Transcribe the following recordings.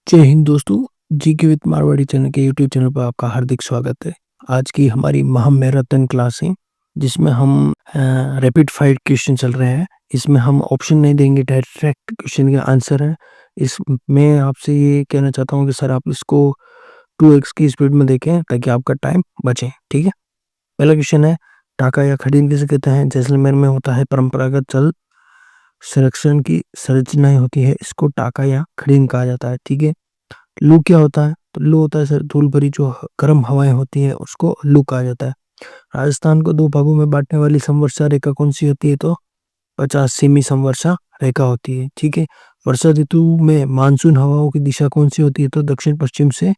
जय हिंद दोस्तों। GK with Marwari channel के यूट्यूब चैनल पर आपका हार्दिक स्वागत है। आज की हमारी महामैराथन क्लास है जिसमें हम रैपिड फायर क्वेश्चन चल रहे हैं। इसमें हम ऑप्शन नहीं देंगे, डायरेक्ट क्वेश्चन का आंसर है। इसमें आपसे ये कहना चाहता हूँ कि सर आप इसको 2x की स्पीड में देखें ताकि आपका टाइम बचे। ठीक है। पहला क्वेश्चन है, टाका या खड़ीन किसे कहते हैं? जैसलमेर में होता है परंपरागत जल संरक्षण की संरचनाएं होती है, इसको टाका या खड़ीन कहा जाता है। ठीक है। लू क्या होता है? तो लू होता है सर धूल भरी जो गर्म हवाएं होती है उसको लू कहा जाता है। राजस्थान को दो भागों में बांटने वाली समवर्षा रेखा कौन सी होती है? तो 50 सेमी समवर्षा रेखा होती है। ठीक है। वर्षा ऋतु में मानसून हवाओं की दिशा कौन सी होती है? तो दक्षिण पश्चिम से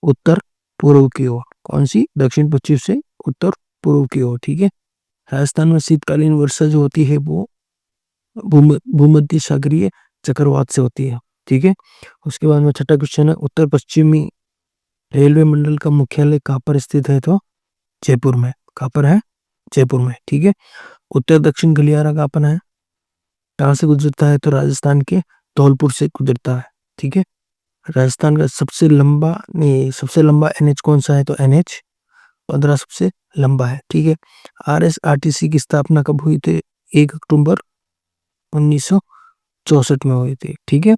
उत्तर पूर्व की ओर। कौन सी? दक्षिण पश्चिम से उत्तर पूर्व की ओर। ठीक है। राजस्थान में शीतकालीन वर्षा जो होती है वो भूमध्य सागरीय चक्रवात से होती है। ठीक है। उसके बाद में छठा क्वेश्चन है, उत्तर पश्चिमी रेलवे मंडल का मुख्यालय कहाँ पर स्थित है? तो जयपुर में। कहाँ पर है? जयपुर में। ठीक है। उत्तर दक्षिण गलियारा कहाँ पर है? कहाँ से गुजरता है? तो राजस्थान के धौलपुर से गुजरता है। ठीक है। राजस्थान का सबसे लंबा एनएच कौन सा है? तो एनएच 15 सबसे लंबा है। ठीक है। आरएसआरटीसी की स्थापना कब हुई थी? 1 अक्टूबर 1964 में हुई थी। ठीक है।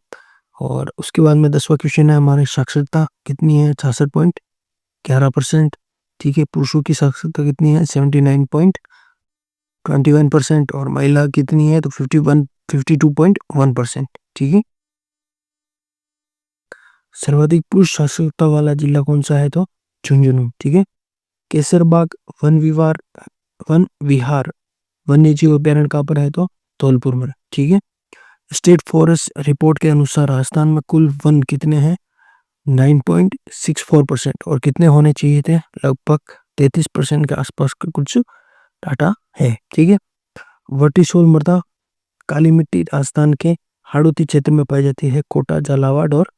और उसके बाद में 10वां क्वेश्चन है, हमारे साक्षरता कितनी है? 66.11%। ठीक है। पुरुषों की साक्षरता कितनी है? 79.21%। और महिला कितनी है? तो 52.1%। ठीक है। सर्वाधिक पुरुष साक्षरता वाला जिला कौन सा है? तो झुंझुनू। ठीक है। केसरबाग वन विहार वन्य जीव अभ्यारण्य कहाँ पर है? तो धौलपुर में। ठीक है। स्टेट फॉरेस्ट रिपोर्ट के अनुसार राजस्थान में कुल वन कितने हैं? 9.64%। और कितने होने चाहिए थे? लगभग 33% के आसपास का कुछ डाटा है। ठीक है। वर्टिसोल मृदा काली मिट्टी राजस्थान के हाड़ौती क्षेत्र में पाई जाती है, कोटा, झालावाड़ और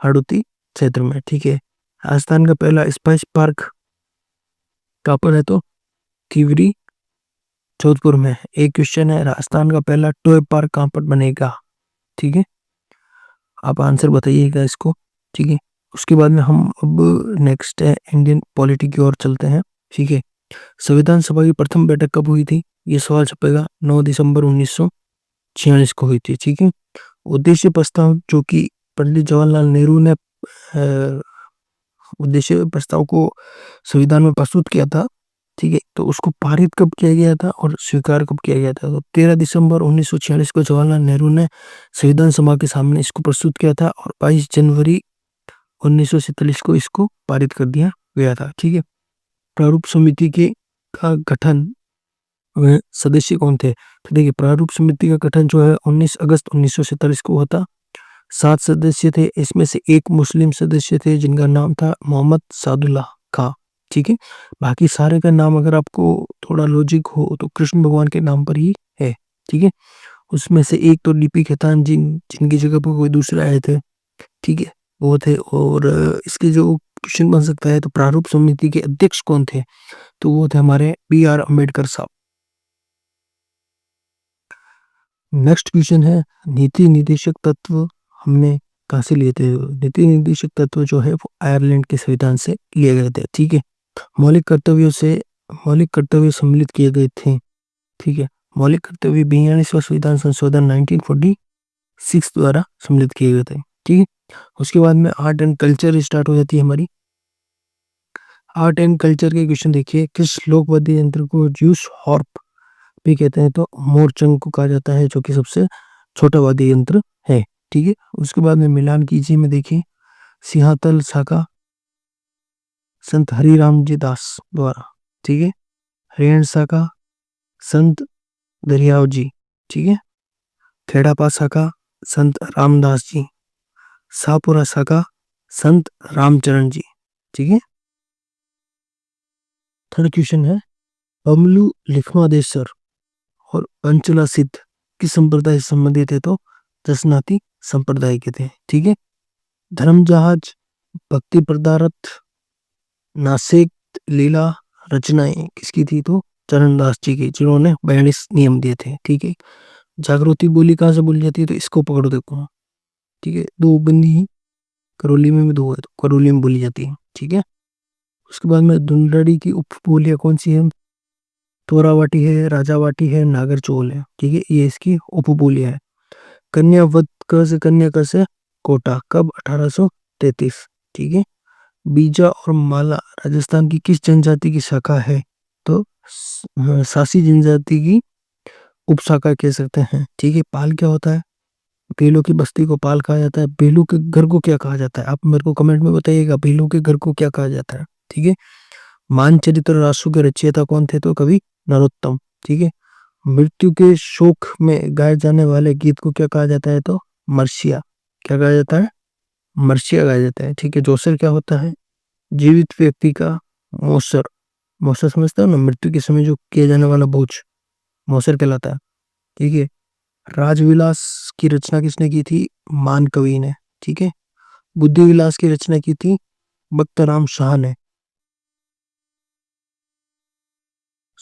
हाड़ौती क्षेत्र में। ठीक है। राजस्थान का पहला स्पाइस पार्क कहाँ पर है? तो तिवरी जोधपुर में। एक क्वेश्चन है, राजस्थान का पहला टॉय पार्क कहाँ पर बनेगा? ठीक है। आप आंसर बताइएगा इसको। ठीक है। उसके बाद में हम अब नेक्स्ट है इंडियन पॉलिटी की ओर चलते हैं। ठीक है। संविधान सभा की प्रथम बैठक कब हुई थी? ये सवाल छपेगा। 9 दिसंबर 1946 को हुई थी। ठीक है। उद्देश्य प्रस्ताव जो कि पंडित जवाहरलाल नेहरू ने उद्देश्य प्रस्ताव को संविधान में प्रस्तुत किया था। ठीक है। तो उसको पारित कब किया गया था और स्वीकार कब किया गया था? तो 13 दिसंबर 1946 को जवाहरलाल नेहरू ने संविधान सभा के सामने इसको प्रस्तुत किया था और 22 जनवरी 1947 को इसको पारित कर दिया गया था। ठीक है। प्रारूप समिति के का गठन वह सदस्य कौन थे? तो देखिए, प्रारूप समिति का गठन जो है 19 अगस्त 1947 को होता। 7 सदस्य थे, इसमें से एक मुस्लिम सदस्य थे जिनका नाम था मोहम्मद सादुल्लाह खां। ठीक है। बाकी सारे का नाम अगर आपको थोड़ा लॉजिक हो तो कृष्ण भगवान के नाम पर ही है। ठीक है। उसमें से एक तो डीपी खेतान जिनकी जगह पर कोई दूसरे आए थे। ठीक है, वो थे। और इसके जो क्वेश्चन बन सकता है, तो प्रारूप समिति के अध्यक्ष कौन थे? तो वो थे हमारे बी.आर. अम्बेडकर साहब। नेक्स्ट क्वेश्चन है, नीति निर्देशक तत्व हमने कहाँ से लिए थे? नीति निर्देशक तत्व जो है वो आयरलैंड के संविधान से लिए गए थे। ठीक है। मौलिक कर्तव्य सम्मिलित किए गए थे। ठीक है। मौलिक कर्तव्य 42वां संविधान संशोधन 1946 द्वारा सम्मिलित किए गए थे। ठीक है। उसके बाद में आर्ट एंड कल्चर स्टार्ट हो जाती है हमारी। आर्ट एंड कल्चर के क्वेश्चन देखिए, किस लोक वाद्य यंत्र को ज्यूस हॉर्प भी कहते हैं? तो मोरचंग को कहा जाता है, जो कि सबसे छोटा वाद्य यंत्र है। ठीक है। उसके बाद में मिलान कीजिए में देखिए, सिंहातल साका संत हरिराम जी दास द्वारा। ठीक है। हरिहर साका संत दरियाव जी। ठीक है। खेड़ापा साका संत रामदास जी। शाहपुरा साका संत रामचरण जी। ठीक है। थर्ड क्वेश्चन है, बमलू लिखमादेश्वर और पंचला सिद्ध किस संप्रदाय से संबंधित है? तो दसनाती संप्रदाय के थे। ठीक है। धर्म जहाज, भक्ति पदारथ, नासिक लीला रचनाएं किसकी थी? तो चरणदास जी की, जिन्होंने 42 नियम दिए थे। ठीक है। जागृति बोली कहाँ से बोली जाती है? तो इसको पकड़ देखो। ठीक है। दो बंदी करौली में भी 2 है, तो करौली में बोली जाती है। ठीक है, उसके बाद में ढूंढड़ी की उपबोलियां कौन सी है? तोरावाटी है, राजावाटी है, नागरचोल है। ठीक है, ये इसकी उपबोलियां है। कन्यावत क से कन्या क से कोटा, कब? 1833। ठीक है, बीजा और माला राजस्थान की किस जनजाति की शाखा है? तो सासी जनजाति की उपशाखा कह सकते हैं। ठीक है, पाल क्या होता है? भीलों की बस्ती को पाल कहा जाता है। भीलू के घर को क्या कहा जाता है? आप मेरे को कमेंट में बताइएगा, भीलू के घर को क्या कहा जाता है। ठीक है, मानचरित्र रासु के रचयिता कौन थे? तो कवि नरोत्तम। ठीक है, मृत्यु के शोक में गाए जाने वाले गीत को क्या कहा जाता है? तो मर्सिया। क्या कहा जाता है? मर्सिया गाया जाता है। ठीक है, जोसर क्या होता है? जीवित व्यक्ति का मौसर। मौसर समझते हो ना, मृत्यु के समय जो किया जाने वाला बोझ, मौसर कहलाता है। ठीक है, राजविलास की रचना किसने की थी? मान कवि ने। ठीक है, बुद्धि विलास की रचना की थी बख्तराम शाह ने।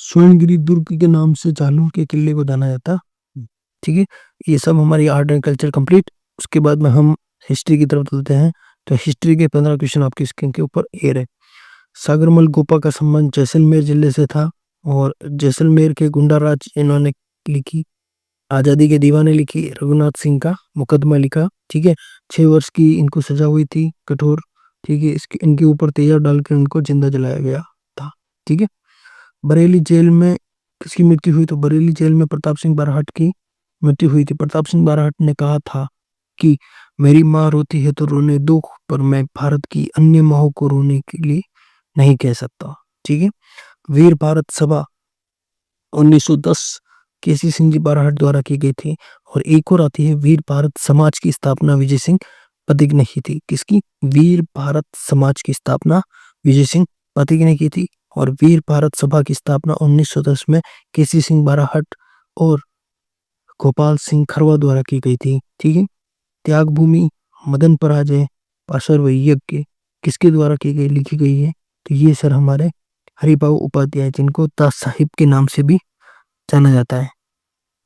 स्वर्णगिरी दुर्ग के नाम से जालौर के किले को जाना जाता। ठीक है, ये सब हमारी आर्ट एंड कल्चर कंप्लीट। उसके बाद में हम हिस्ट्री की तरफ चलते हैं। तो हिस्ट्री के 15 क्वेश्चन आपकी स्क्रीन के ऊपर ए रहे। सागरमल गोपा का संबंध जैसलमेर जिले से था, और जैसलमेर के गुंडाराज इन्होंने लिखी। आजादी के दीवाने लिखी, रघुनाथ सिंह का मुकदमा लिखा। ठीक है, 6 वर्ष की इनको सजा हुई थी, कठोर। ठीक है, इसके इनके ऊपर तेजा डालकर इनको जिंदा जलाया गया था। ठीक है, बरेली जेल में किसकी मृत्यु हुई? तो बरेली जेल में प्रताप सिंह बारहट की मृत्यु हुई थी। प्रताप सिंह बारहट ने कहा था कि मेरी माँ रोती है तो रोने दो, पर मैं भारत की अन्य माँओं को रोने के लिए नहीं कह सकता। ठीक है, वीर भारत सभा 1910 केसी सिंह जी बारहट द्वारा की गई थी। और एक और आती है वीर भारत समाज की स्थापना विजय सिंह पथिक ने की थी। किसकी? वीर भारत समाज की स्थापना विजय सिंह पथिक ने की थी। और वीर भारत सभा की स्थापना 1910 में केसी सिंह बारहट और गोपाल सिंह खरवा द्वारा की गई थी। ठीक है, त्याग भूमि मदन पराजय पार्श्व यज्ञ किसके द्वारा की गई, लिखी गई है? तो ये सर हमारे हरिभाऊ उपाध्याय, जिनको दास साहिब के नाम से भी जाना जाता है।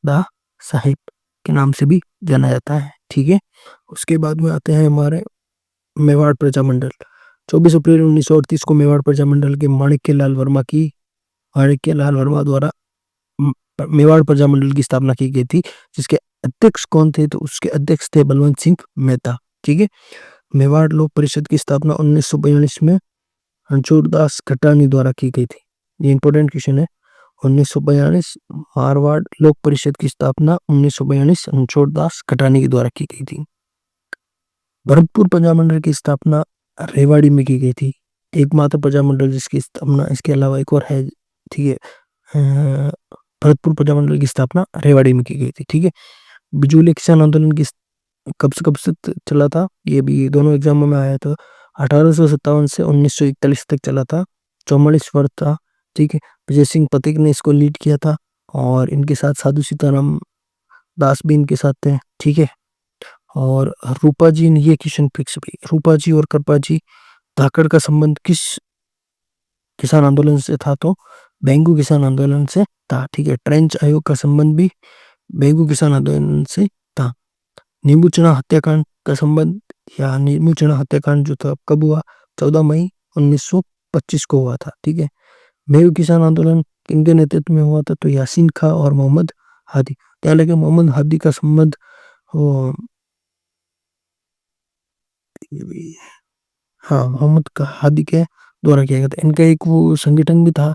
दा साहिब के नाम से भी जाना जाता है। ठीक है, उसके बाद में आते हैं हमारे मेवाड़ प्रजामंडल। 24 अप्रैल 1938 को मेवाड़ प्रजामंडल के माणिक्य लाल वर्मा द्वारा मेवाड़ प्रजामंडल की स्थापना की गई थी। जिसके अध्यक्ष कौन थे? तो उसके अध्यक्ष थे बलवंत सिंह मेहता। ठीक है, मेवाड़ लोक परिषद की स्थापना 1942 में रणछोड़ दास खटानी द्वारा की गई थी। ये इंपॉर्टेंट क्वेश्चन है। 1942 मारवाड़ लोक परिषद की स्थापना 1942 रणछोड़ दास खटानी के द्वारा की गई थी। भरतपुर प्रजामंडल की स्थापना रेवाड़ी में की गई थी। एकमात्र प्रजामंडल जिसकी स्थापना, इसके अलावा एक और है। ठीक है, भरतपुर प्रजामंडल की स्थापना रेवाड़ी में की गई थी। ठीक है, बिजूली किसान आंदोलन की कब से चला था? ये भी दोनों एग्जामों में आया था। 1857 से 1941 तक चला था। 44 वर्ष था। ठीक है, विजय सिंह पथिक ने इसको लीड किया था, और इनके साथ साधु सीताराम दास भी इनके साथ थे। ठीक है, और रूपा जी ने ये क्वेश्चन फिक्स भी, रूपा जी और कृपा जी धाकड़ का संबंध किस किसान आंदोलन से था? तो बेंगू किसान आंदोलन से था। ठीक है, ट्रेंच आयोग का संबंध भी बेंगू किसान आंदोलन से था। नींबू चना हत्याकांड का संबंध, या नींबू चना हत्याकांड जो था कब हुआ? 14 मई 1925 को हुआ था। ठीक है, बेंगू किसान आंदोलन किनके नेतृत्व में हुआ था? तो यासीन खां और मोहम्मद हादी। क्या लगे? मोहम्मद हादी का संबंध वो, हाँ, मोहम्मद हादी के द्वारा किया गया था। इनका एक वो संगठन भी था,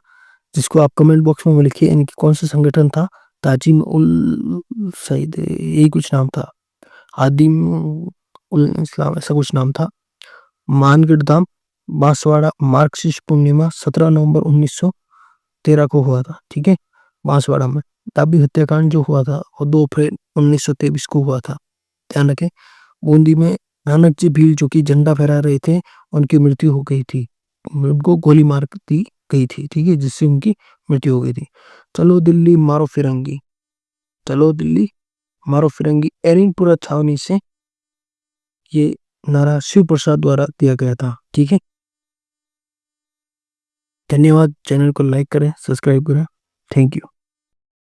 जिसको आप कमेंट बॉक्स में लिखिए इनकी कौन सा संगठन था। ताजिम उल सईद, यही कुछ नाम था। आदिम उल इस्लाम, ऐसा कुछ नाम था। मानगढ़ धाम बांसवाड़ा मार्क्सिस्ट पूर्णिमा 17 नवंबर 1913 को हुआ था। ठीक है, बांसवाड़ा में। ताबी हत्याकांड जो हुआ था वो 2 अप्रैल 1923 को हुआ था। ध्यान रखें। बूंदी में नानक जी भील जो कि झंडा फहरा रहे थे, उनकी मृत्यु हो गई थी। उनको गोली मार दी गई थी। ठीक है, जिससे उनकी मृत्यु हो गई थी। चलो दिल्ली मारो फिरंगी, चलो दिल्ली मारो फिरंगी एरिनपुरा छावनी से ये नारा शिव प्रसाद द्वारा दिया गया था। ठीक है, धन्यवाद। चैनल को लाइक करें, सब्सक्राइब करें। Thank you.